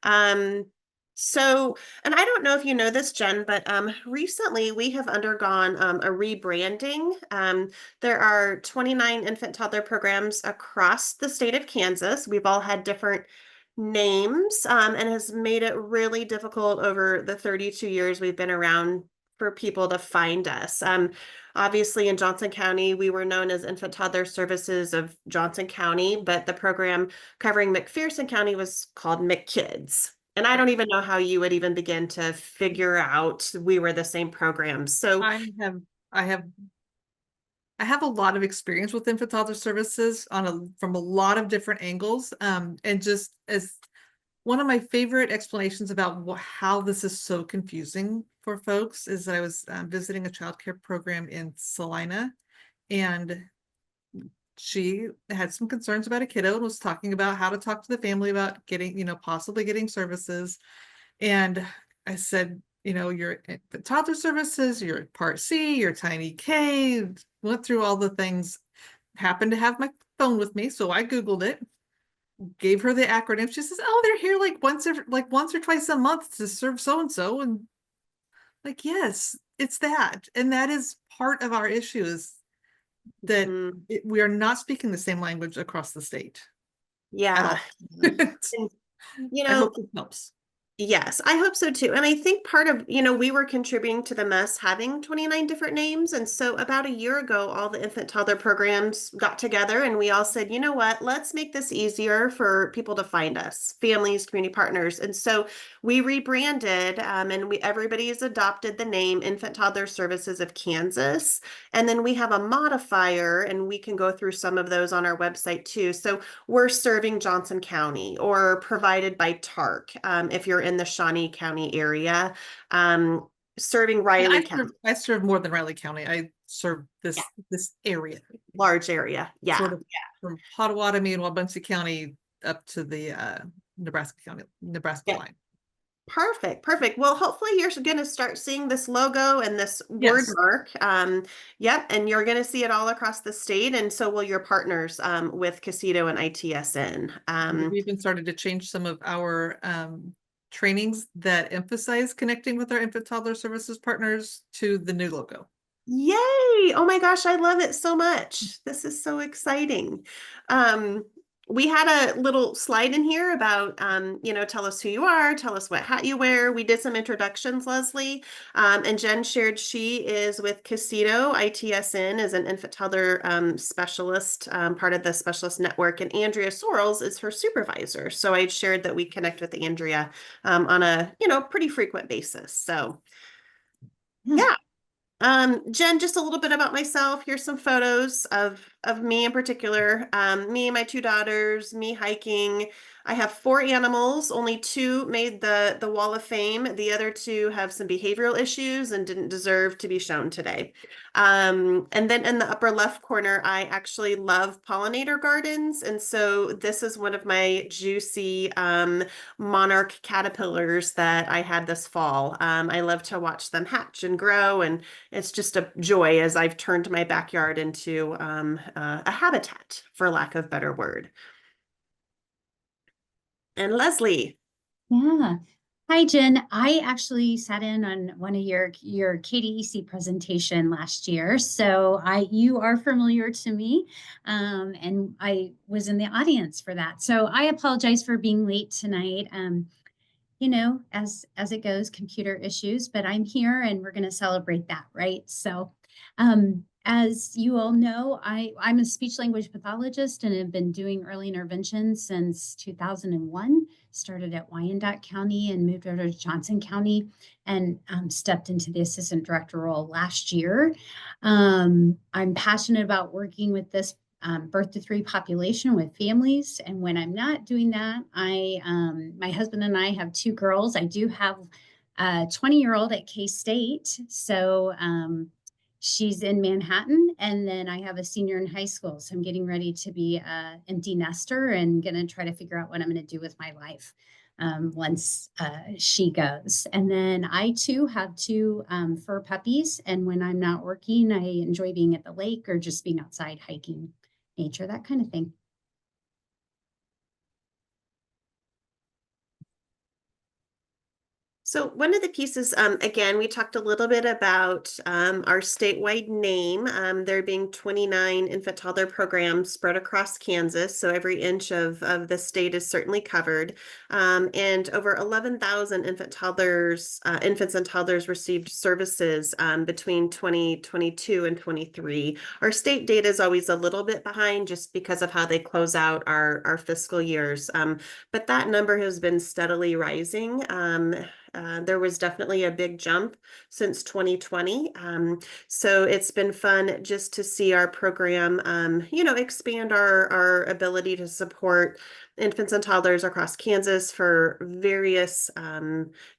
And I don't know if you know this, Jen, but recently we have undergone a rebranding. There are 29 infant toddler programs across the state of Kansas. We've all had different names, and has made it really difficult over the 32 years we've been around for people to find us. Obviously, in Johnson County, we were known as Infant Toddler Services of Johnson County, but the program covering McPherson County was called McKids. And I don't even know how you would even begin to figure out we were the same program. So I have I have I have a lot of experience with infant toddler services from a lot of different angles. And just as one of my favorite explanations about how this is so confusing for folks is that I was visiting a childcare program in Salina, and she had some concerns about a kiddo and was talking about how to talk to the family about getting, possibly getting services. And I said, you're at the toddler services, you're at Part C, you're Tiny K, went through all the things, happened to have my phone with me. So I Googled it, gave her the acronym. She says, oh, they're here like once or twice a month to serve so-and-so. And like, yes, it's that. And that is part of our issues, that we are not speaking the same language across the state at yeah. all. And, you I know, hope it helps. yes, I hope so too. And I think part of, we were contributing to the mess having 29 different names. And so about a year ago, all the infant toddler programs got together and we all said, you know what, let's make this easier for people to find us, families, community partners. And so we rebranded, and everybody has adopted the name Infant Toddler Services of Kansas. And then we have a modifier, and we can go through some of those on our website too. So we're serving Johnson County or provided by TARC, if you're in the Shawnee County area, serving Riley County. I serve more than Riley County. I serve Yeah, this area, large area. Yeah. sort of from Potawatomi and Wabunsee County up to the Nebraska Yeah. line. Perfect. Perfect. Well, hopefully you're going to start seeing this logo and this word Yes. mark. Yep. And you're going to see it all across the state. And so will your partners, with Casito and ITSN. We've even started to change some of our trainings that emphasize connecting with our infant toddler services partners to the new logo. Yay! Oh my gosh, I love it so much. This is so exciting. We had a little slide in here about, tell us who you are, tell us what hat you wear. We did some introductions, Leslie. And Jen shared she is with Casito. ITSN is an infant toddler specialist, part of the specialist network, and Andrea Sorrells is her supervisor. So I shared that we connect with Andrea on a, pretty frequent basis. So yeah. Jen, just a little bit about myself. Here's some photos of me in particular. Me and my two daughters, me hiking. I have four animals. Only two made the Wall of Fame. The other two have some behavioral issues and didn't deserve to be shown today. And then in the upper left corner, I actually love pollinator gardens. And so this is one of my juicy monarch caterpillars that I had this fall. I love to watch them hatch and grow, and it's just a joy as I've turned my backyard into a habitat, for lack of a better word. And Leslie. Yeah. Hi, Jen. I actually sat in on one of your KDEC presentation last year, so you are familiar to me, and I was in the audience for that. So I apologize for being late tonight. As it goes, computer issues, but I'm here and we're going to celebrate that, right? So, as you all know, I'm a speech language pathologist and have been doing early intervention since 2001. Started at Wyandotte County and moved over to Johnson County, and stepped into the assistant director role last year. I'm passionate about working with this birth to 3 population with families. And when I'm not doing that, my husband and I have 2 girls. I do have a 20-year-old at K-State. So she's in Manhattan. And then I have a senior in high school. So I'm getting ready to be an empty nester and going to try to figure out what I'm going to do with my life once she goes. And then I too have 2 fur puppies. And when I'm not working, I enjoy being at the lake or just being outside hiking nature, that kind of thing. So one of the pieces, again, we talked a little bit about our statewide name. There being 29 infant toddler programs spread across Kansas, so every inch of the state is certainly covered. And over 11,000 infants and toddlers received services between 2022 and 23. Our state data is always a little bit behind just because of how they close out our fiscal years. But that number has been steadily rising. There was definitely a big jump since 2020. So it's been fun just to see our program, expand our ability to support infants and toddlers across Kansas for various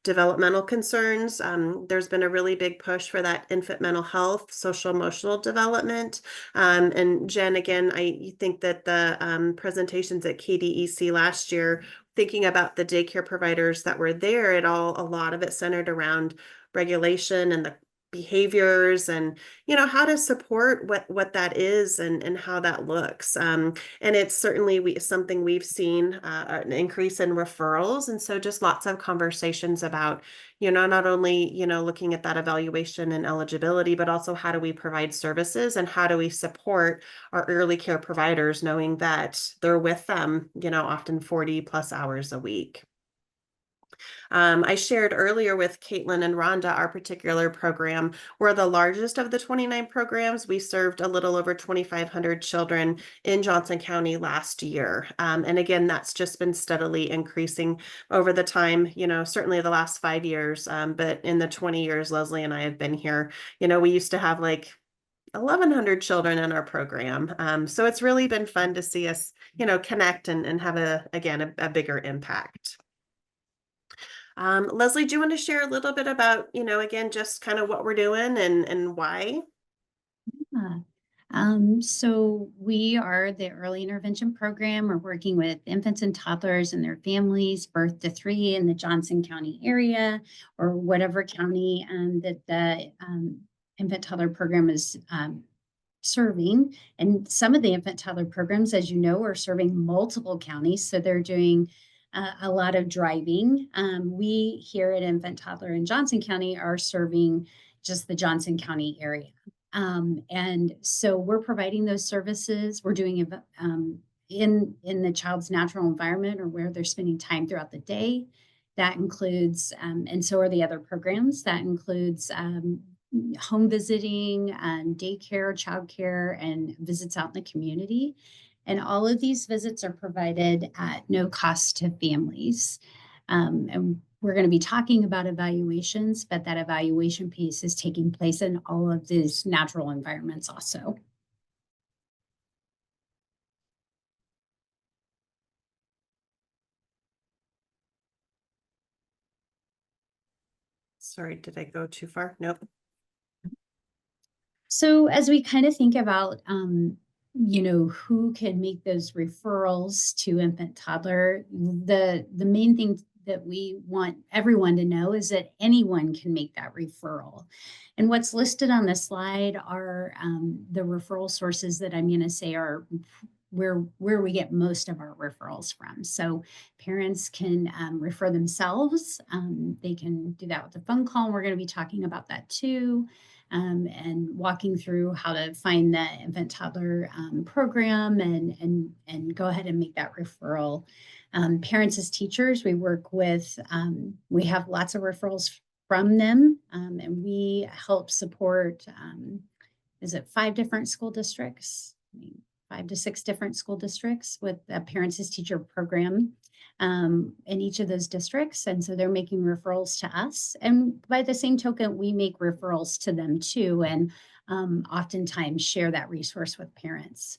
developmental concerns. There's been a really big push for that infant mental health, social emotional development. And Jen, again, I think that the presentations at KDEC last year, thinking about the daycare providers that were there, a lot of it centered around regulation and the behaviors and how to support what that is and how that looks, and it's certainly something we've seen an increase in referrals, and so just lots of conversations about not only looking at that evaluation and eligibility, but also how do we provide services and how do we support our early care providers, knowing that they're with them often 40 plus hours a week. I shared earlier with Caitlin and Rhonda, our particular program. We're the largest of the 29 programs. We served a little over 2,500 children in Johnson County last year. And again, that's just been steadily increasing over the time, certainly the last 5 years. But in the 20 years Leslie and I have been here, we used to have like 1,100 children in our program. So it's really been fun to see us, connect and have a bigger impact. Leslie, do you want to share a little bit about, again, just kind of what we're doing and why? Yeah. So we are the early intervention program. We're working with infants and toddlers and their families, birth to 3 in the Johnson County area, or whatever county that the infant toddler program is serving. And some of the infant toddler programs, as you know, are serving multiple counties. So they're doing a lot of driving. We here at Infant Toddler in Johnson County are serving just the Johnson County area. And so we're providing those services. We're doing it in the child's natural environment or where they're spending time throughout the day. That includes, and so are the other programs, that includes home visiting and daycare, childcare, and visits out in the community. And all of these visits are provided at no cost to families. And we're going to be talking about evaluations, but that evaluation piece is taking place in all of these natural environments also. Sorry, did I go too far? Nope. So as we kind of think about, who can make those referrals to infant toddler, the main thing that we want everyone to know is that anyone can make that referral. And what's listed on the slide are the referral sources that I'm going to say are where we get most of our referrals from. So parents can refer themselves. They can do that with a phone call. And we're going to be talking about that too. And walking through how to find the infant toddler program and go ahead and make that referral. Parents as teachers, we work with, we have lots of referrals from them, and we help support, is it 5 different school districts? 5 to 6 different school districts with a parents as teacher program in each of those districts. And so they're making referrals to us. And by the same token, we make referrals to them too, and oftentimes share that resource with parents.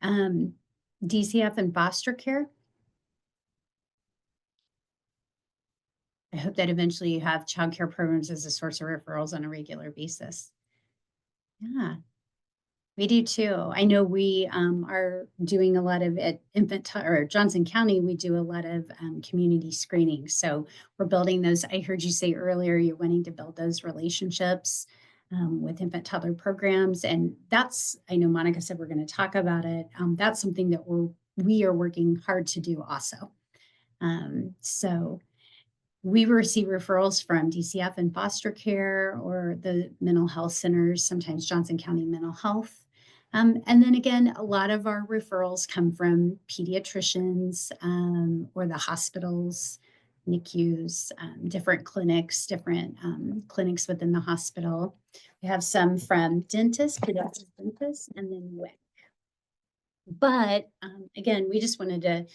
DCF and foster care. I hope that eventually you have child care programs as a source of referrals on a regular basis. Yeah. We do too. I know we are doing a lot of at Johnson County. We do a lot of community screening. So we're building those. I heard you say earlier you're wanting to build those relationships with infant toddler programs, and that's. I know Monica said we're going to talk about it. That's something that we are working hard to do also. So we receive referrals from DCF and foster care or the mental health centers, sometimes Johnson County Mental Health. And then again, a lot of our referrals come from pediatricians or the hospitals, NICUs, different clinics within the hospital. We have some from dentists, pediatric dentists, and then WIC. But again, we just wanted to,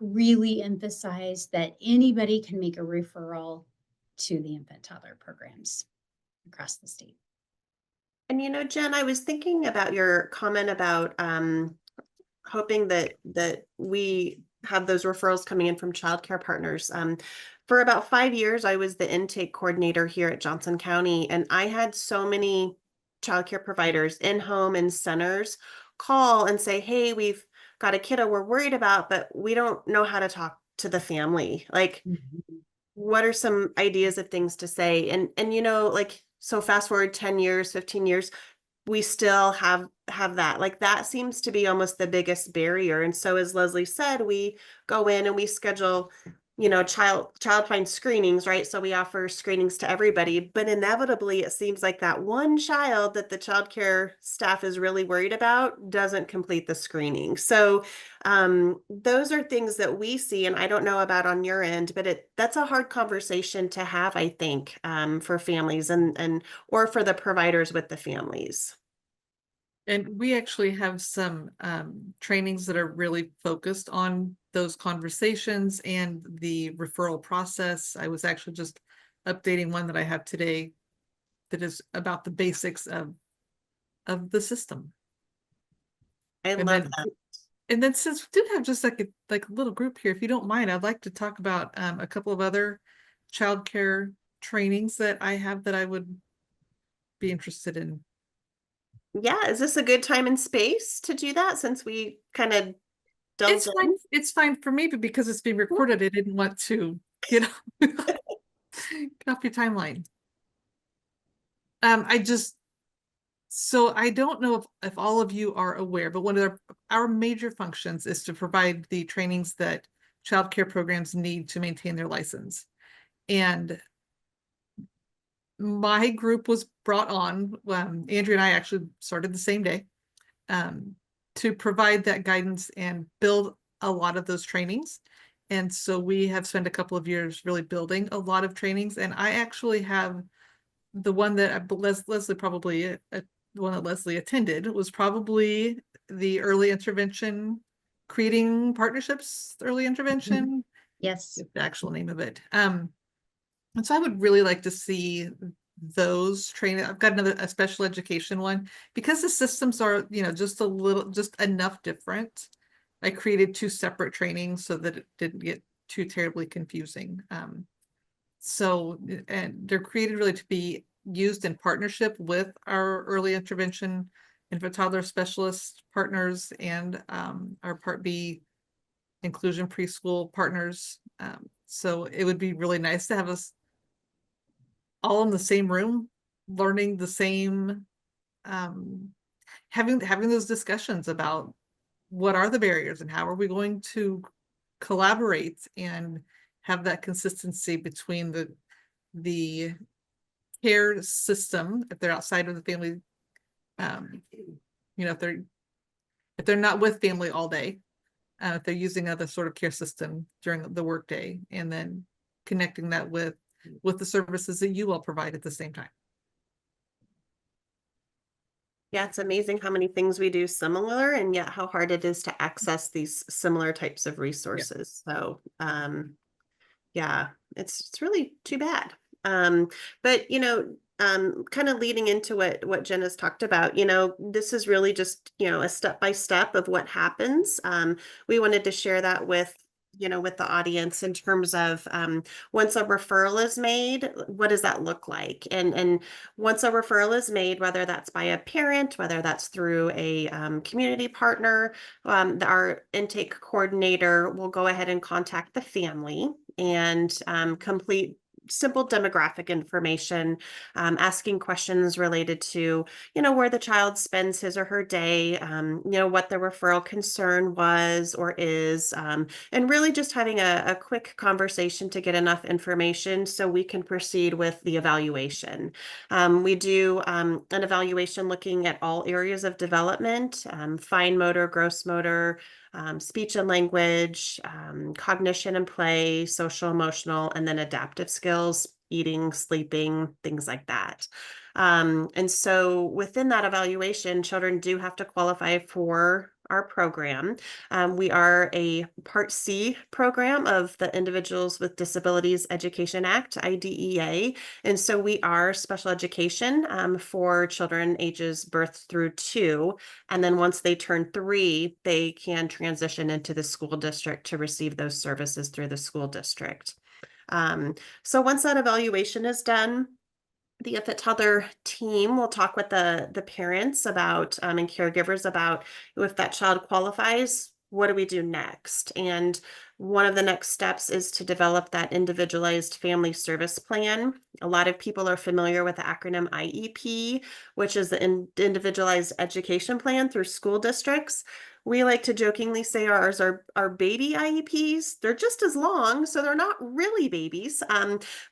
really emphasize that anybody can make a referral to the infant toddler programs across the state. And Jen, I was thinking about your comment about hoping that we have those referrals coming in from childcare partners. For about 5 years, I was the intake coordinator here at Johnson County, and I had so many childcare providers in home and centers call and say, "Hey, we've got a kiddo we're worried about, but we don't know how to talk to the family. Like, what are some ideas of things to say?" And like, so fast forward 10 years, 15 years, we still have that. Like, that seems to be almost the biggest barrier. And so, as Leslie said, we go in and we schedule, child find screenings, right? So we offer screenings to everybody, but inevitably it seems like that one child that the childcare staff is really worried about doesn't complete the screening. So those are things that we see, and I don't know about on your end, but that's a hard conversation to have, I think, for families and or for the providers with the families. And we actually have some trainings that are really focused on those conversations and the referral process. I was actually just updating one that I have today that is about the basics of the system. I love that. And then since we did have just like a little group here, if you don't mind, I'd like to talk about a couple of other childcare trainings that I have that I would be interested in. Yeah, is this a good time and space to do that, since we kind of delved in? It's fine for me, but because it's being recorded, I didn't want to get off your timeline. So I don't know if all of you are aware, but one of our major functions is to provide the trainings that childcare programs need to maintain their license. And my group was brought on, Andrea and I actually started the same day, to provide that guidance and build a lot of those trainings. And so we have spent a couple of years really building a lot of trainings. And I actually have the one that Leslie probably, the one that Leslie attended was probably the early intervention, creating partnerships, early intervention. Yes. The actual name of it. And so I would really like to see those training. I've got a special education one, because the systems are, just enough different. I created 2 separate trainings so that it didn't get too terribly confusing. So, and they're created really to be used in partnership with our early intervention infant toddler specialist partners and our Part B inclusion preschool partners. So it would be really nice to have us all in the same room, learning the same, having those discussions about what are the barriers and how are we going to collaborate and have that consistency between the care system, if they're outside of the family, if they're not with family all day, if they're using other sort of care system during the workday, and then connecting that with the services that you all provide at the same time. Yeah, it's amazing how many things we do similar, and yet how hard it is to access these similar types of resources. Yeah. So yeah, it's really too bad. But kind of leading into what Jen has talked about, this is really just, a step-by-step of what happens. We wanted to share that with the audience in terms of once a referral is made, what does that look like? And once a referral is made, whether that's by a parent, whether that's through a community partner, our intake coordinator will go ahead and contact the family and complete simple demographic information, asking questions related to, where the child spends his or her day, what the referral concern was or is, and really just having a quick conversation to get enough information so we can proceed with the evaluation. We do an evaluation looking at all areas of development, fine motor, gross motor, speech and language, cognition and play, social, emotional, and then adaptive skills, eating, sleeping, things like that. And so within that evaluation, children do have to qualify for our program. We are a Part C program of the Individuals with Disabilities Education Act, IDEA. And so we are special education for children ages birth through 2. And then once they turn 3, they can transition into the school district to receive those services through the school district. So once that evaluation is done, the Infant Toddler team will talk with the parents about and caregivers about if that child qualifies, what do we do next? And one of the next steps is to develop that individualized family service plan. A lot of people are familiar with the acronym IEP, which is the individualized education plan through school districts. We like to jokingly say ours are baby IEPs. They're just as long, so they're not really babies,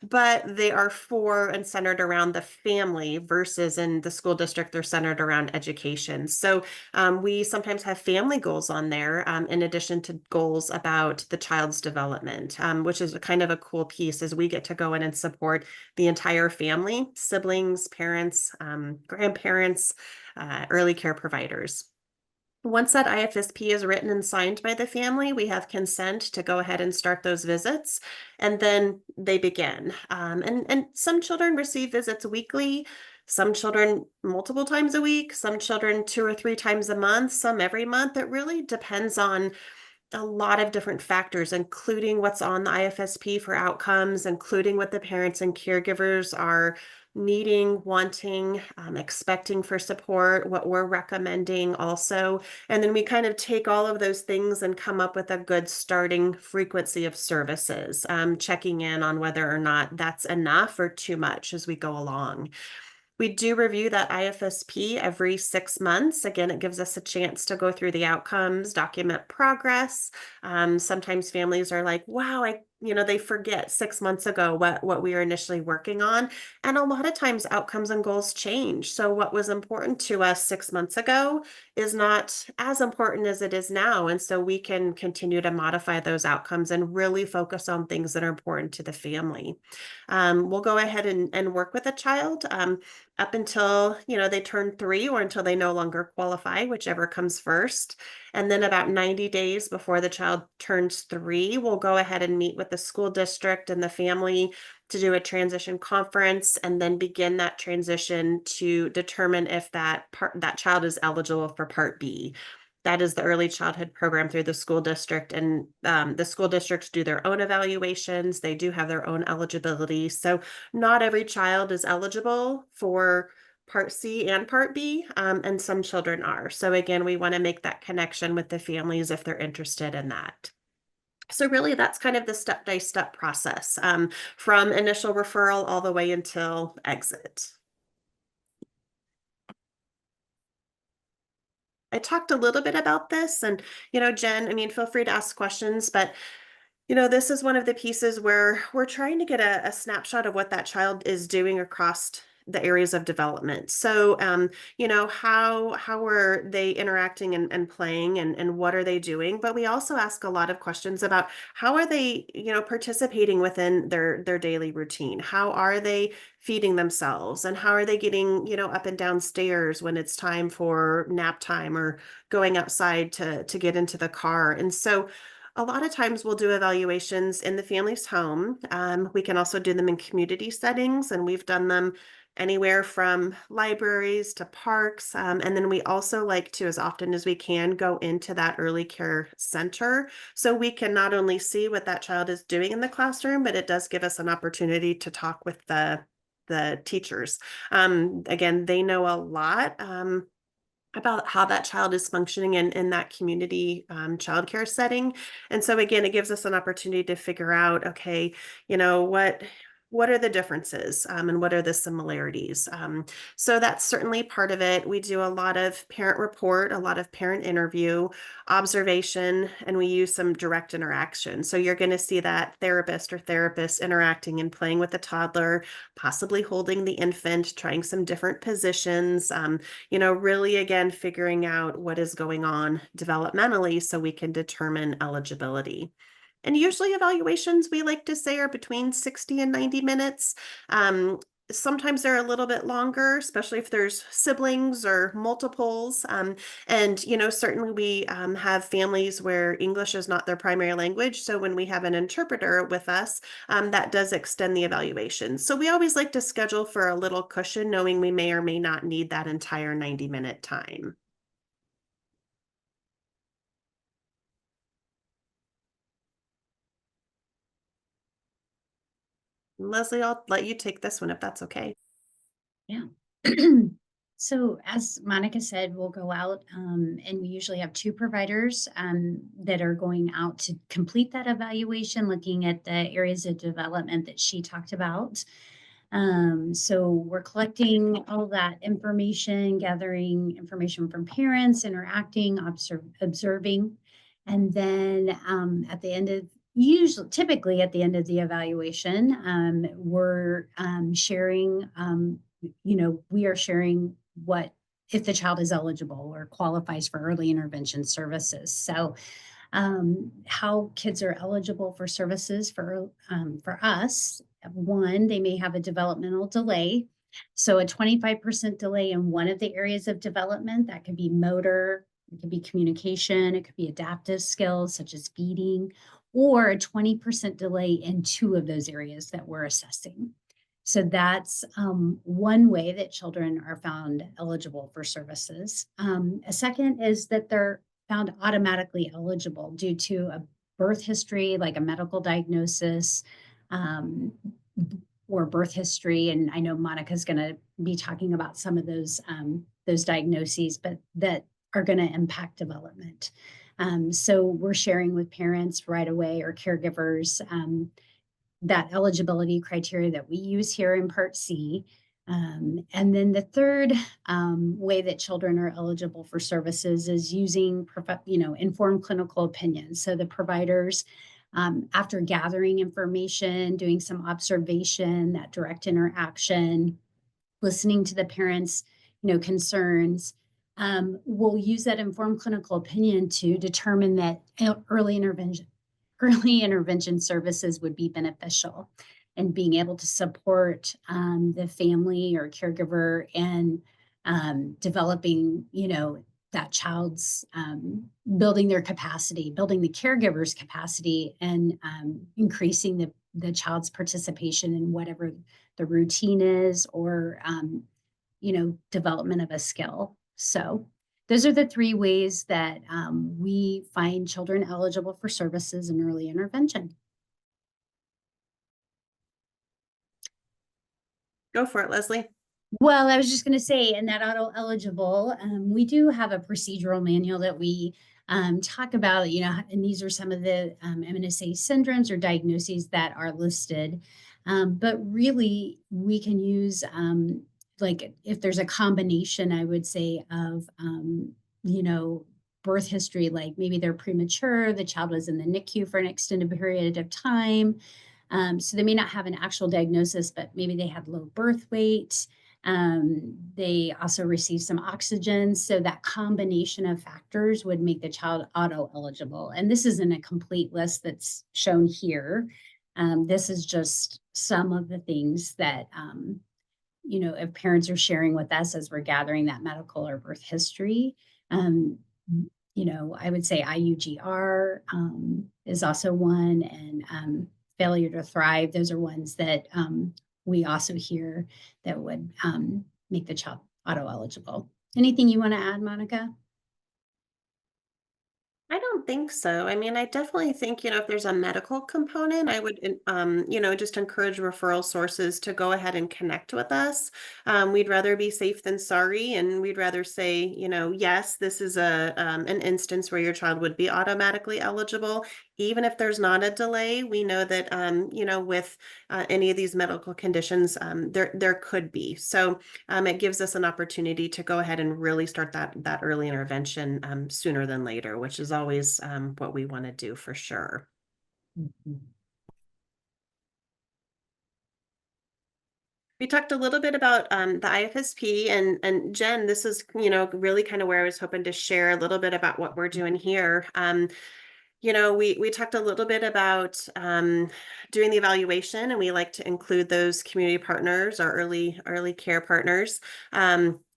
but they are for and centered around the family versus in the school district, they're centered around education. So we sometimes have family goals on there in addition to goals about the child's development, which is a kind of a cool piece as we get to go in and support the entire family, siblings, parents, grandparents, early care providers. Once that IFSP is written and signed by the family, we have consent to go ahead and start those visits, and then they begin. And some children receive visits weekly, some children multiple times a week, some children 2 or 3 times a month, some every month. It really depends on a lot of different factors, including what's on the IFSP for outcomes, including what the parents and caregivers are needing, wanting, expecting for support, what we're recommending also. And then we kind of take all of those things and come up with a good starting frequency of services, checking in on whether or not that's enough or too much as we go along. We do review that IFSP every 6 months. Again, it gives us a chance to go through the outcomes, document progress. Sometimes families are like, wow, they forget 6 months ago what we were initially working on. And a lot of times outcomes and goals change. So what was important to us 6 months ago is not as important as it is now. And so we can continue to modify those outcomes and really focus on things that are important to the family. We'll go ahead and work with a child up until, they turn 3 or until they no longer qualify, whichever comes first. And then about 90 days before the child turns 3, we'll go ahead and meet with the school district and the family to do a transition conference and then begin that transition to determine if that child is eligible for Part B. That is the early childhood program through the school district, and the school districts do their own evaluations. They do have their own eligibility. So not every child is eligible for Part C and Part B, and some children are. So again, we want to make that connection with the families if they're interested in that. So really, that's kind of the step-by-step process from initial referral all the way until exit. I talked a little bit about this, and, Jen, feel free to ask questions, but, this is one of the pieces where we're trying to get a snapshot of what that child is doing across the areas of development. So, how are they interacting and playing, and what are they doing? But we also ask a lot of questions about how are they, participating within their daily routine? How are they feeding themselves, and how are they getting, up and down stairs when it's time for nap time or going outside to get into the car? And so a lot of times we'll do evaluations in the family's home. We can also do them in community settings, and we've done them anywhere from libraries to parks. And then we also like to, as often as we can, go into that early care center. So we can not only see what that child is doing in the classroom, but it does give us an opportunity to talk with the teachers. Again, they know a lot about how that child is functioning in that community childcare setting. And so again, it gives us an opportunity to figure out, okay, what are the differences and what are the similarities? So that's certainly part of it. We do a lot of parent report, a lot of parent interview, observation, and we use some direct interaction. So you're going to see that therapist or therapist interacting and playing with the toddler, possibly holding the infant, trying some different positions, really again figuring out what is going on developmentally so we can determine eligibility. And usually evaluations we like to say are between 60 and 90 minutes. Sometimes they're a little bit longer, especially if there's siblings or multiples. Certainly we have families where English is not their primary language. So when we have an interpreter with us, that does extend the evaluation. So we always like to schedule for a little cushion, knowing we may or may not need that entire 90-minute time. Leslie, I'll let you take this one if that's okay. Yeah. So as Monica said, we'll go out and we usually have two providers that are going out to complete that evaluation, looking at the areas of development that she talked about. So we're collecting all that information, gathering information from parents, interacting, observing, and then at the end of typically at the end of the evaluation, we're sharing. We are sharing what if the child is eligible or qualifies for early intervention services. So how kids are eligible for services for us. One, they may have a developmental delay. So a 25% delay in one of the areas of development, that could be motor, it could be communication, it could be adaptive skills such as feeding, or a 20% delay in two of those areas that we're assessing. So that's one way that children are found eligible for services. A second is that they're found automatically eligible due to a birth history, like a medical diagnosis or birth history. And I know Monica's going to be talking about some of those diagnoses, but that are going to impact development. So we're sharing with parents right away or caregivers that eligibility criteria that we use here in Part C. And then the third way that children are eligible for services is using, informed clinical opinion. So the providers, after gathering information, doing some observation, that direct interaction, listening to the parents, concerns, will use that informed clinical opinion to determine that early intervention services would be beneficial, and being able to support the family or caregiver in developing, that child's building their capacity, building the caregiver's capacity, and increasing the child's participation in whatever the routine is, or development of a skill. So those are the three ways that we find children eligible for services in early intervention. Go for it, Leslie. Well, I was just going to say, in that auto eligible, we do have a procedural manual that we talk about, and these are some of the MNSA syndromes or diagnoses that are listed. But really, we can use, like if there's a combination, I would say, of, birth history, like maybe they're premature, the child was in the NICU for an extended period of time. So they may not have an actual diagnosis, but maybe they had low birth weight. They also received some oxygen. So that combination of factors would make the child auto eligible. And this isn't a complete list that's shown here. This is just some of the things that, if parents are sharing with us as we're gathering that medical or birth history. I would say IUGR is also one, and failure to thrive. Those are ones that we also hear that would make the child auto eligible. Anything you want to add, Monica? I don't think so. I mean, I definitely think, if there's a medical component, I would, just encourage referral sources to go ahead and connect with us. We'd rather be safe than sorry. And we'd rather say, yes, this is an instance where your child would be automatically eligible. even if there's not a delay, we know that, you know, with any of these medical conditions, there could be. So it gives us an opportunity to go ahead and really start that early intervention sooner than later, which is always what we want to do for sure. We talked a little bit about the IFSP, and Jen, this is, you know, really kind of where I was hoping to share a little bit about what we're doing here. You know, we talked a little bit about doing the evaluation, and we like to include those community partners or early care partners.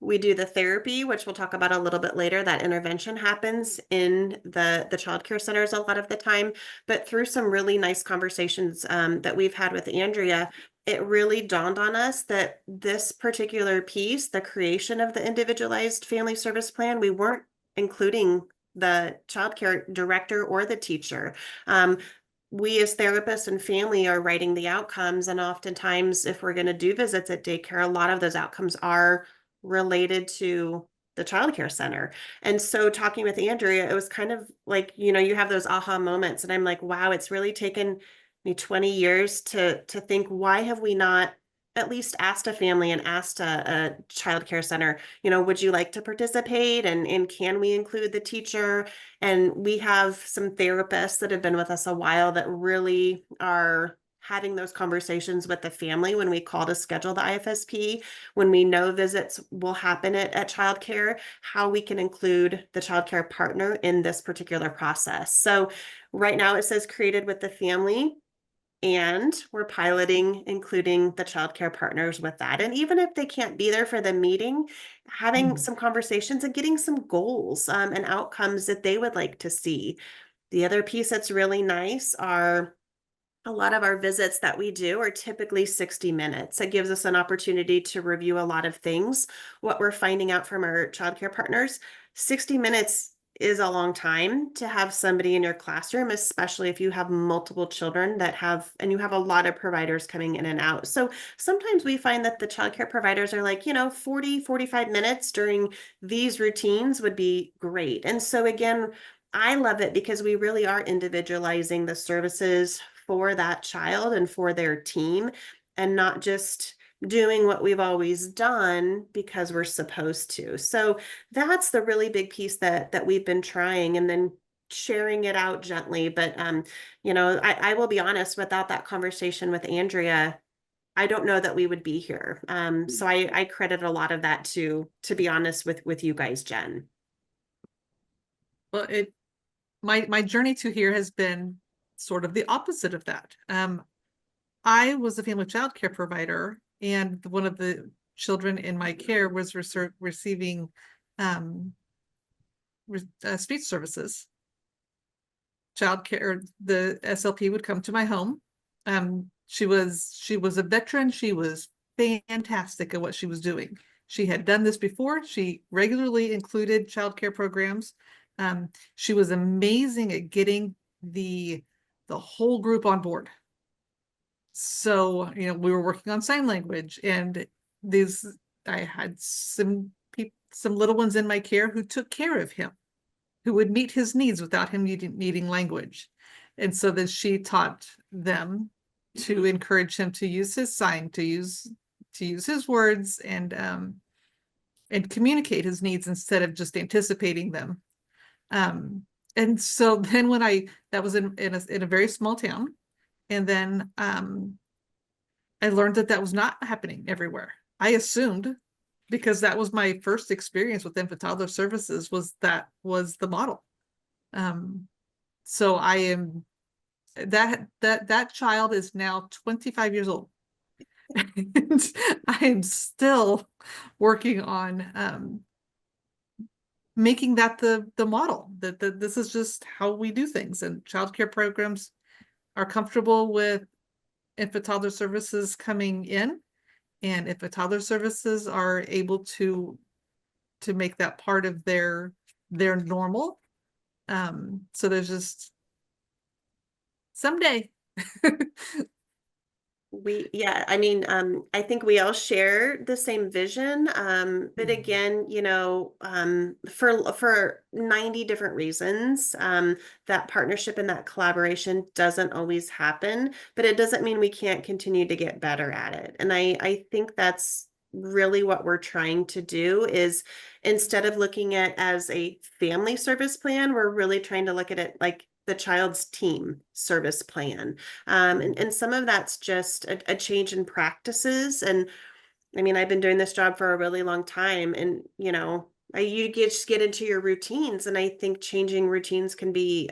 We do the therapy, which we'll talk about a little bit later. That intervention happens in the child care centers a lot of the time, but through some really nice conversations that we've had with Andrea, it really dawned on us that this particular piece, the creation of the individualized family service plan, we weren't including the child care director or the teacher. We as therapists and family are writing the outcomes, and oftentimes if we're going to do visits at daycare, a lot of those outcomes are related to the child care center. And so talking with Andrea, it was kind of like, you know, you have those aha moments, and I'm like, wow, it's really taken me 20 years to think, why have we not at least asked a family and asked a child care center, you know, would you like to participate, and can we include the teacher? And we have some therapists that have been with us a while that really are having those conversations with the family when we call to schedule the IFSP, when we know visits will happen at childcare, how we can include the childcare partner in this particular process. So right now it says created with the family, and we're piloting including the childcare partners with that. And even if they can't be there for the meeting, having some conversations and getting some goals and outcomes that they would like to see. The other piece that's really nice are a lot of our visits that we do are typically 60 minutes. It gives us an opportunity to review a lot of things. What we're finding out from our childcare partners, 60 minutes is a long time to have somebody in your classroom, especially if you have multiple children that have, and you have a lot of providers coming in and out. So sometimes we find that the childcare providers are like, you know, 40, 45 minutes during these routines would be great. And so again, I love it because we really are individualizing the services for that child and for their team, and not just doing what we've always done because we're supposed to. So that's the really big piece that we've been trying, and then sharing it out gently. But you know, I will be honest, without that conversation with Andrea, I don't know that we would be here. So I credit a lot of that to be honest with you guys, Jen. Well, my journey to here has been sort of the opposite of that. I was a family child care provider, and one of the children in my care was receiving speech services. Child care, the SLP would come to my home. She was a veteran. She was fantastic at what she was doing. She had done this before. She regularly included child care programs. She was amazing at getting the whole group on board. So, you know, we were working on sign language, and I had some little ones in my care who took care of him, who would meet his needs without him needing language. And so then she taught them to encourage him to use his sign, to use his words, and communicate his needs instead of just anticipating them. And so then that was in a very small town. And then I learned that was not happening everywhere. I assumed, because that was my first experience with infant toddler services, was the model. So I am that child is now 25 years old. And I am still working on making that the model, that this is just how we do things, and childcare programs are comfortable with infant toddler services coming in, and infant toddler services are able to make that part of their normal. So there's just someday. Yeah, I mean, I think we all share the same vision. But again, for 90 different reasons, that partnership and that collaboration doesn't always happen, but it doesn't mean we can't continue to get better at it. And I think that's really what we're trying to do is instead of looking at as a family service plan, we're really trying to look at it like the child's team service plan. And some of that's just a change in practices. And I mean, I've been doing this job for a really long time, and just get into your routines. And I think changing routines can be,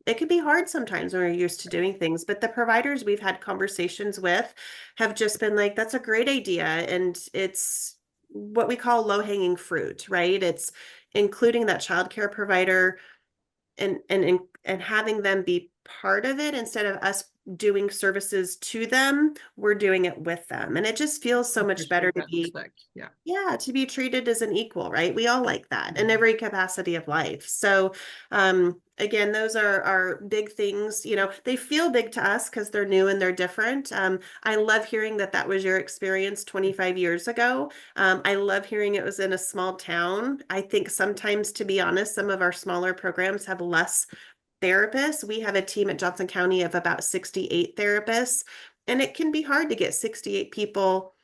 it can be hard sometimes when we're used to doing things. But the providers we've had conversations with have just been like, that's a great idea. And it's what we call low-hanging fruit, right? It's including that childcare provider and having them be part of it instead of us doing services to them, we're doing it with them. And it just feels so much better to be, to be treated as an equal, right? We all like that in every capacity of life. So, again, those are big things, they feel big to us because they're new and they're different. I love hearing that was your experience 25 years ago. I love hearing it was in a small town. I think sometimes, to be honest, some of our smaller programs have less therapists. We have a team at Johnson County of about 68 therapists, and it can be hard to get 68 people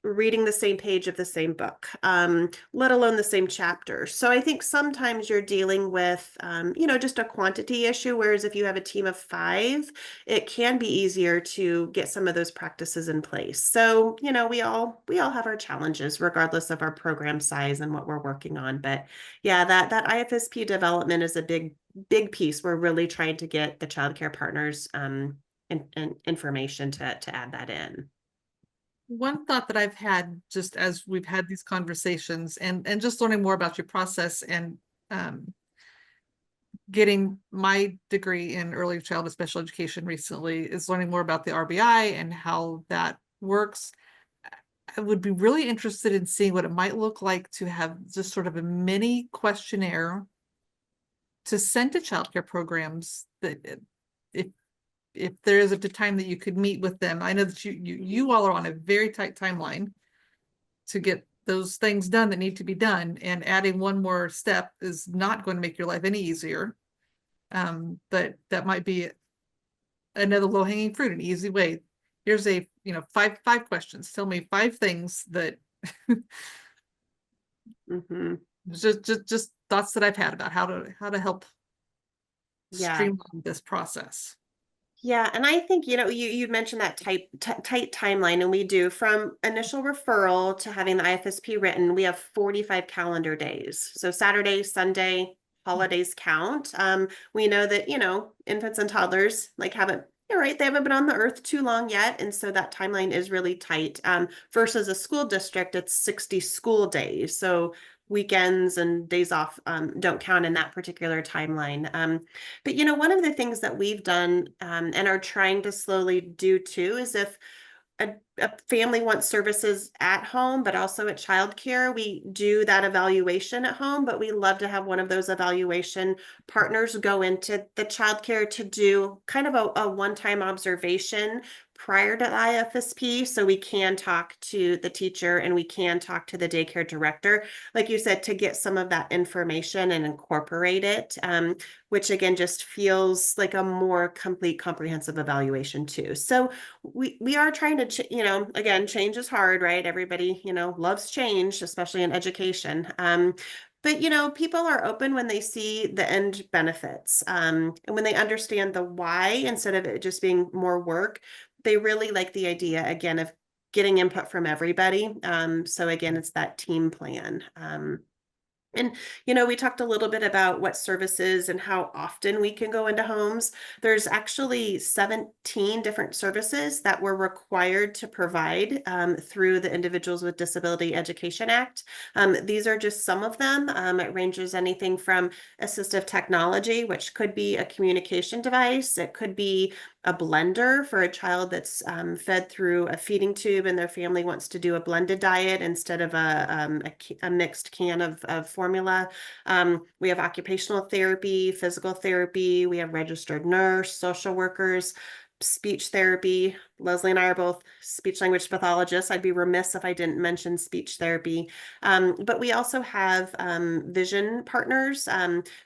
reading the same page of the same book, let alone the same chapter. So I think sometimes you're dealing with, just a quantity issue, whereas if you have a team of 5, it can be easier to get some of those practices in place. So, we all have our challenges regardless of our program size and what we're working on. But yeah, that IFSP development is a big piece. We're really trying to get the childcare partners and information to add that in. One thought that I've had just as we've had these conversations and just learning more about your process and getting my degree in early childhood special education recently is learning more about the RBI and how that works. I would be really interested in seeing what it might look like to have just sort of a mini questionnaire to send to childcare programs that if there is a time that you could meet with them. I know that you all are on a very tight timeline to get those things done that need to be done, and adding one more step is not going to make your life any easier. But that might be another low-hanging fruit, an easy way. Here's a five questions. Tell me 5 things that just thoughts that I've had about how to help streamline this process. Yeah, and I think, you mentioned that tight timeline, and we do from initial referral to having the IFSP written, we have 45 calendar days. So Saturday, Sunday, holidays count. We know that, infants and toddlers haven't, you're right, they haven't been on the earth too long yet. And so that timeline is really tight. Versus a school district, it's 60 school days. So weekends and days off don't count in that particular timeline. But one of the things that we've done and are trying to slowly do too is if a family wants services at home, but also at childcare, we do that evaluation at home, but we love to have one of those evaluation partners go into the childcare to do kind of a one-time observation prior to IFSP, so we can talk to the teacher and we can talk to the daycare director, like you said, to get some of that information and incorporate it, which again just feels like a more complete, comprehensive evaluation too. So we are trying to, again, change is hard, right? Everybody, loves change, especially in education. But people are open when they see the end benefits, and when they understand the why instead of it just being more work. They really like the idea, again, of getting input from everybody. So again, it's that team plan. And, we talked a little bit about what services and how often we can go into homes. There's actually 17 different services that we're required to provide through the Individuals with Disability Education Act. These are just some of them. It ranges anything from assistive technology, which could be a communication device. It could be a blender for a child that's fed through a feeding tube and their family wants to do a blended diet instead of a mixed can of formula. We have occupational therapy, physical therapy. We have registered nurse, social workers, speech therapy, Lezli and I are both speech language pathologists. I'd be remiss if I didn't mention speech therapy. But we also have vision partners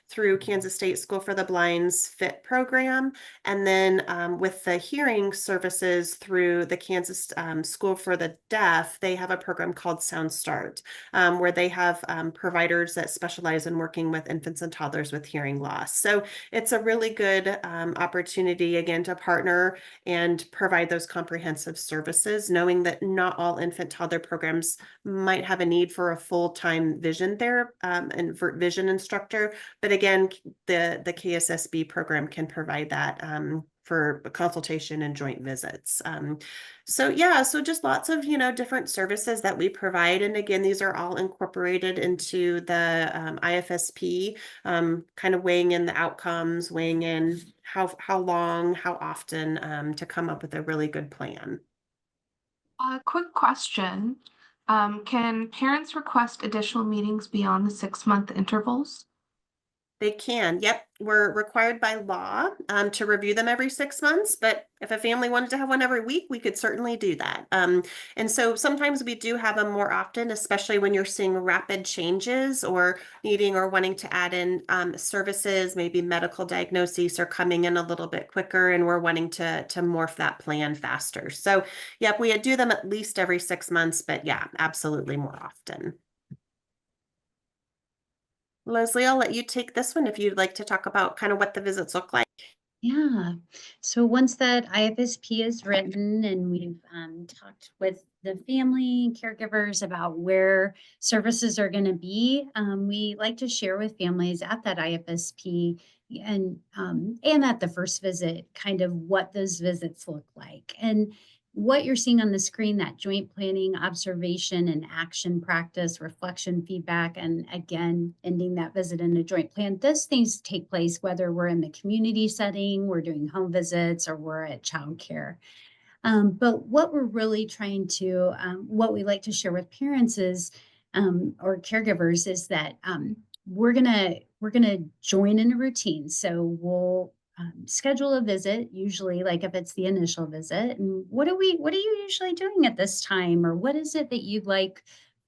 through Kansas State School for the Blind's FIT program. And then with the hearing services through the Kansas School for the Deaf, they have a program called Sound Start, where they have providers that specialize in working with infants and toddlers with hearing loss. So it's a really good opportunity, again, to partner and provide those comprehensive services, knowing that not all infant toddler programs might have a need for a full-time vision and vision instructor. But again, the KSSB program can provide that for consultation and joint visits. So yeah, so just lots of, different services that we provide. And again, these are all incorporated into the IFSP, kind of weighing in the outcomes, weighing in how long, how often, to come up with a really good plan. Quick question. Can parents request additional meetings beyond the 6-month intervals? They can. Yep. We're required by law to review them every 6 months, but if a family wanted to have one every week, we could certainly do that. And so sometimes we do have them more often, especially when you're seeing rapid changes or needing or wanting to add in services, maybe medical diagnoses are coming in a little bit quicker and we're wanting to morph that plan faster. So yep, we do them at least every 6 months, but yeah, absolutely more often. Lezli, I'll let you take this one if you'd like to talk about kind of what the visits look like. Yeah. So once that IFSP is written and we've talked with the family and caregivers about where services are going to be, we like to share with families at that IFSP and at the first visit, kind of what those visits look like. And what you're seeing on the screen, that joint planning, observation, and action practice, reflection, feedback, and again, ending that visit in a joint plan. Those things take place whether we're in the community setting, we're doing home visits, or we're at childcare. But what we're really trying to, what we like to share with parents is, or caregivers, is that we're gonna join in a routine. So we'll schedule a visit, usually like if it's the initial visit, and what are you usually doing at this time, or what is it that you'd like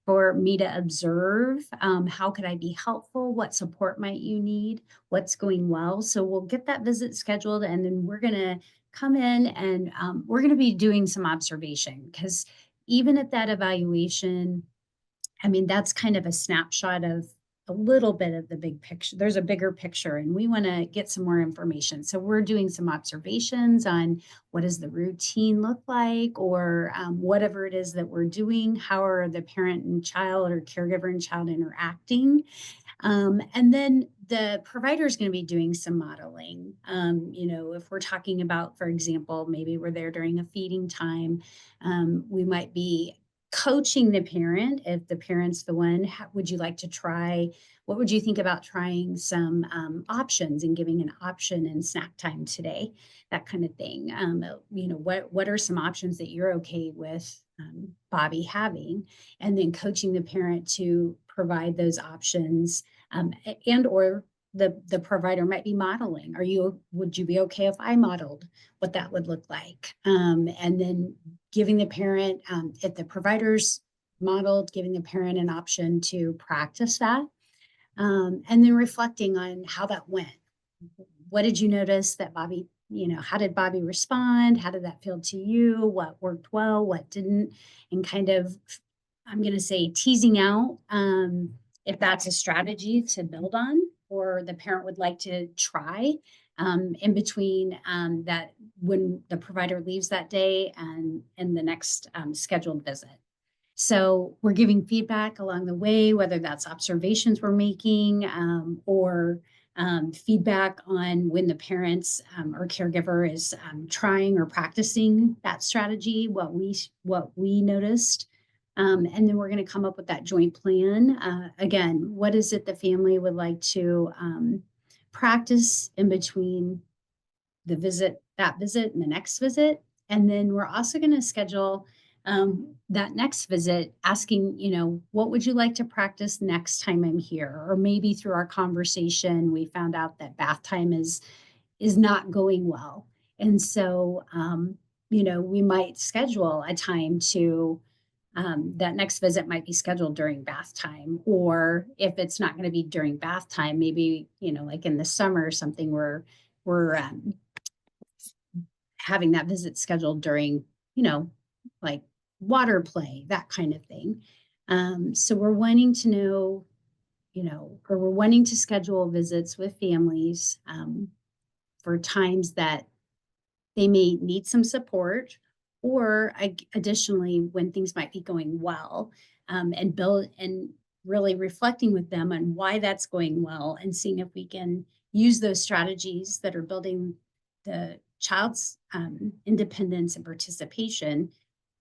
for me to observe? How could I be helpful? What support might you need? What's going well? So we'll get that visit scheduled, and then we're gonna come in and we're gonna be doing some observation, because even at that evaluation, I mean, that's kind of a snapshot of a little bit of the big picture. There's a bigger picture, and we want to get some more information. So we're doing some observations on what does the routine look like, or whatever it is that we're doing. How are the parent and child, or caregiver and child, interacting? And then the provider is going to be doing some modeling. If we're talking about, for example, maybe we're there during a feeding time, we might be coaching the parent. If the parent's the one, would you like to try, what would you think about trying some options and giving an option in snack time today? That kind of thing. What are some options that you're okay with Bobby having? And then coaching the parent to provide those options, and or the provider might be modeling. Would you be okay if I modeled what that would look like? And then giving the parent, if the provider's modeled, giving the parent an option to practice that. And then reflecting on how that went. What did you notice that Bobby, how did Bobby respond? How did that feel to you? What worked well, what didn't? And kind of, I'm going to say, teasing out if that's a strategy to build on, or the parent would like to try in between that, when the provider leaves that day and the next scheduled visit. So we're giving feedback along the way, whether that's observations we're making or feedback on when the parents or caregiver is trying or practicing that strategy, what we noticed. And then we're going to come up with that joint plan. Again, what is it the family would like to practice in between that visit and the next visit? And then we're also going to schedule that next visit, asking, what would you like to practice next time I'm here? Or maybe through our conversation, we found out that bath time is not going well. And so we might schedule a time to, that next visit might be scheduled during bath time, or if it's not going to be during bath time, maybe, like in the summer or something, we're having that visit scheduled during, like water play, that kind of thing. So we're wanting to know, or we're wanting to schedule visits with families for times that they may need some support, or additionally, when things might be going well, and really reflecting with them on why that's going well, and seeing if we can use those strategies that are building the child's independence and participation,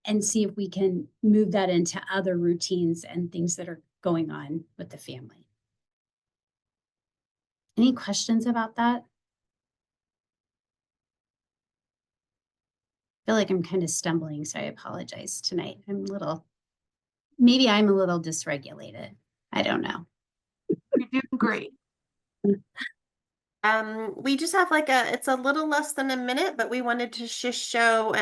and see if we can move that into other routines and things that are going on with the family. Any questions about that? I feel like I'm kind of stumbling, so I apologize tonight. Maybe I'm a little dysregulated. I don't know. You're doing great. We just have it's a little less than a minute, but we wanted to just show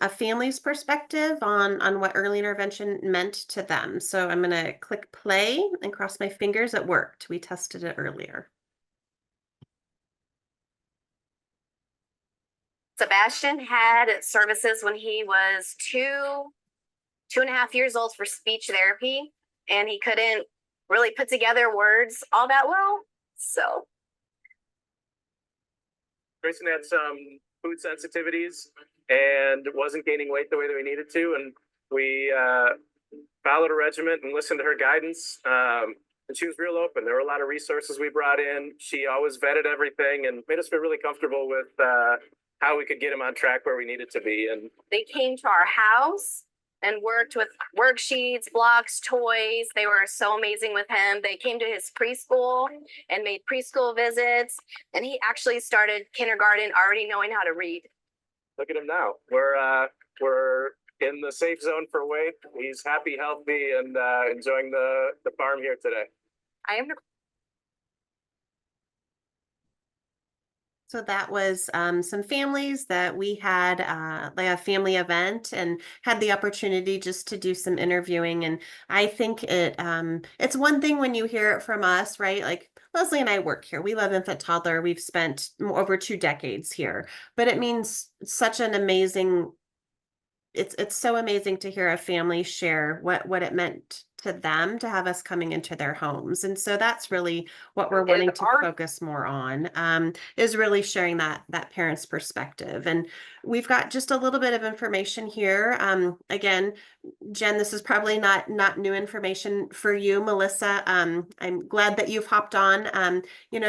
a family's perspective on what early intervention meant to them. So I'm gonna click play and cross my fingers it worked. We tested it earlier. Sebastian had services when he was 2.5 years old for speech therapy, and he couldn't really put together words all that well. So Grayson had some food sensitivities and wasn't gaining weight the way that we needed to, and we followed a regimen and listened to her guidance. And she was real open. There were a lot of resources we brought in. She always vetted everything and made us feel really comfortable with how we could get him on track where we needed to be. And they came to our house and worked with worksheets, blocks, toys. They were so amazing with him. They came to his preschool and made preschool visits. And he actually started kindergarten already knowing how to read. Look at him now. We're in the safe zone for weight. He's happy, healthy, and enjoying the farm here today. I am. So that was some families that we had like a family event and had the opportunity just to do some interviewing. And I think it's one thing when you hear it from us, right? Like Lezli and I work here. We love infant toddler. We've spent over 2 decades here, but it means such an amazing. It's so amazing to hear a family share what it meant to them to have us coming into their homes. And so that's really what we're wanting to focus more on, is really sharing that parent's perspective. And we've got just a little bit of information here. Again, Jen, this is probably not new information for you. Melissa, I'm glad that you've hopped on,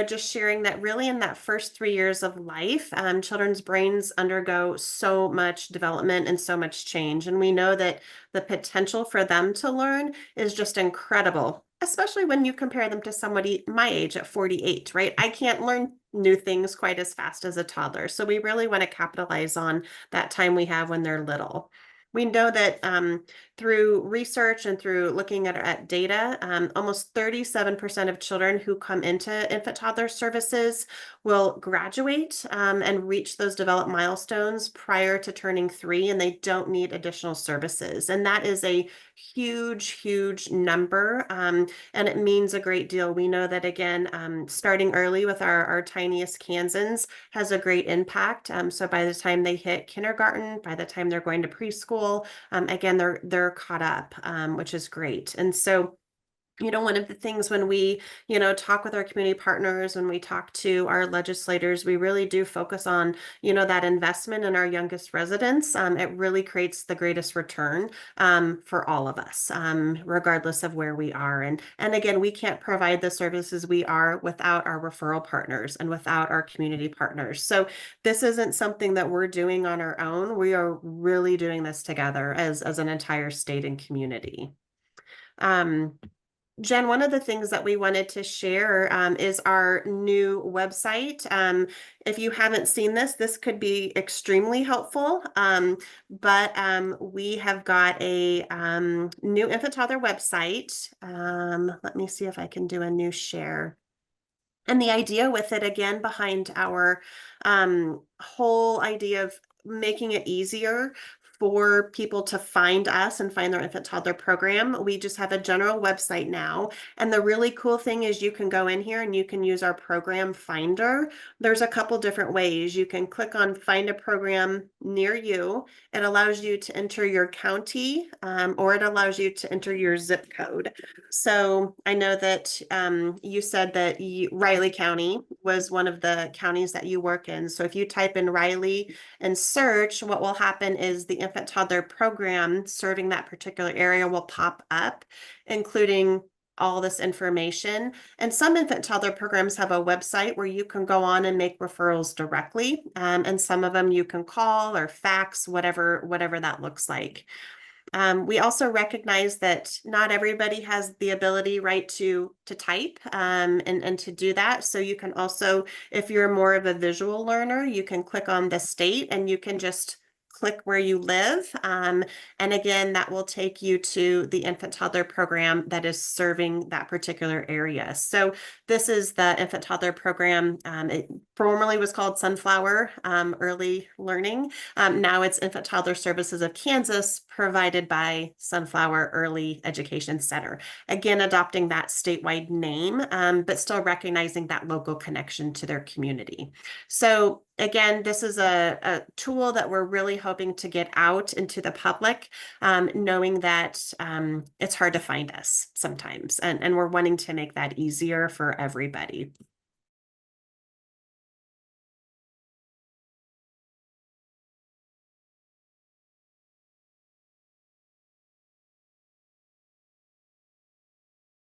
just sharing that really in that first 3 years of life, children's brains undergo so much development and so much change. And we know that the potential for them to learn is just incredible, especially when you compare them to somebody my age at 48, right? I can't learn new things quite as fast as a toddler. So we really want to capitalize on that time we have when they're little. We know that through research and through looking at data, almost 37% of children who come into infant toddler services will graduate and reach those development milestones prior to turning 3, and they don't need additional services. And that is a huge number, and it means a great deal. We know that, again, starting early with our tiniest Kansans has a great impact. So by the time they hit kindergarten, by the time they're going to preschool, again, they're caught up, which is great. And so one of the things when we, talk with our community partners, when we talk to our legislators, we really do focus on, that investment in our youngest residents. It really creates the greatest return for all of us, regardless of where we are. And again, we can't provide the services we are without our referral partners and without our community partners. So this isn't something that we're doing on our own. We are really doing this together as an entire state and community. Jen, one of the things that we wanted to share is our new website. If you haven't seen this could be extremely helpful. But we have got a new infant toddler website. Let me see if I can do a new share. And the idea with it, again, behind our whole idea of making it easier for people to find us and find their infant toddler program. We just have a general website now. And the really cool thing is you can go in here and you can use our program finder. There's a couple different ways. You can click on find a program near you. It allows you to enter your county, or it allows you to enter your zip code. So I know that you said that Riley County was one of the counties that you work in. So if you type in Riley and search, what will happen is the infant toddler program serving that particular area will pop up, including all this information. And some infant toddler programs have a website where you can go on and make referrals directly. And some of them you can call or fax, whatever that looks like. We also recognize that not everybody has the ability, right, to type and to do that. So you can also, if you're more of a visual learner, you can click on the state and you can just click where you live. And again, that will take you to the infant toddler program that is serving that particular area. So this is the infant toddler program. It formerly was called Sunflower Early Learning. Now it's Infant Toddler Services of Kansas, provided by Sunflower Early Education Center. Again, adopting that statewide name, but still recognizing that local connection to their community. So again, this is a tool that we're really hoping to get out into the public, knowing that it's hard to find us sometimes, and we're wanting to make that easier for everybody.